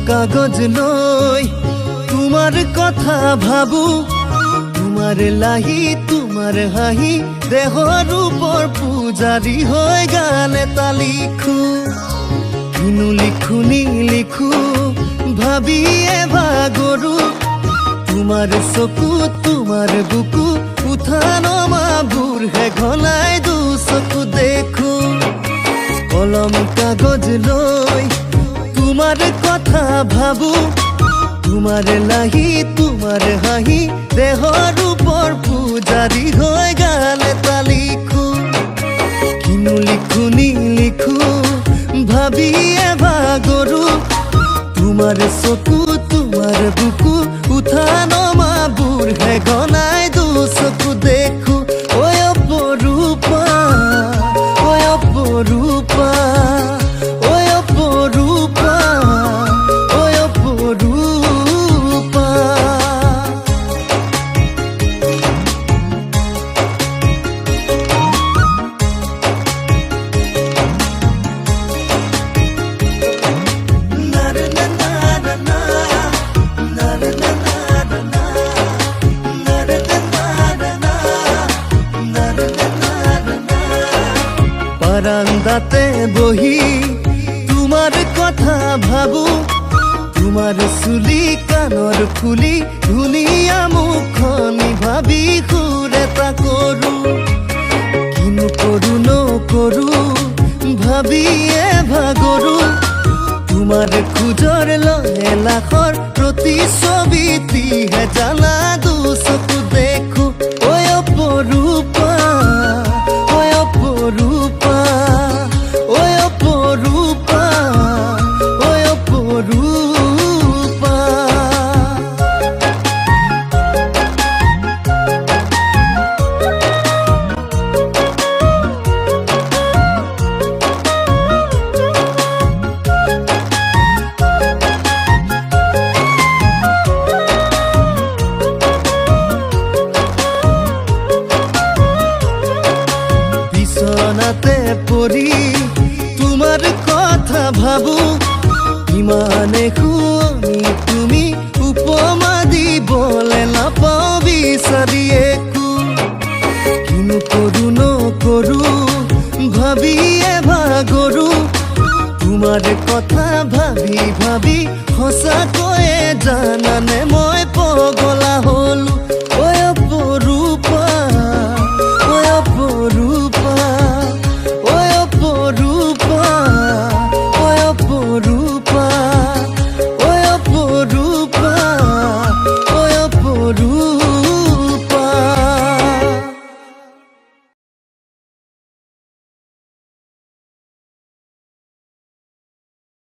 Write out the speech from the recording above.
কাগজ লৈ তোমাৰ কথা ভাবো তোমাৰ লাহি তোমাৰ হাঁহি দেহৰ ৰূপৰ পূজাৰী হৈ গান এটা লিখো কিনো লিখো নিলিখো ভাবিয়ে ভাগৰো তোমাৰ চকু তোমাৰ বুকু উঠা নমাবোৰ হে ঘনাই দুচকু দেখো কলম কাগজ লৈ তোমাৰ কথা ভাবো তোমাৰ লাহি তোমাৰ হাঁহি দেহৰ ৰূপৰ পূজাৰী হৈ গান এটা লিখো কিনো লিখো নিলিখো ভাবিয়ে ভাগৰো তোমাৰ চকু তোমাৰ বুকু উঠা নমাবোৰ হে ঘনাই দুচকু দেখো ঐ অপৰূপা ঐ অপৰূপা ঐ অপৰূপা ঐ অপৰূপা বাৰান্দাতে বহি তোমাৰ কথা ভাবো তোমাৰ চুলি কাণৰ ফুলি ধুনীয়া মুখনি ভাবি সুৰ এটা কৰো কিনো কৰো নকৰো ভাবিয়ে ভাগৰো তোমাৰ খোজৰ লয় লাখৰ প্ৰতিচ্ছবিটিহে জান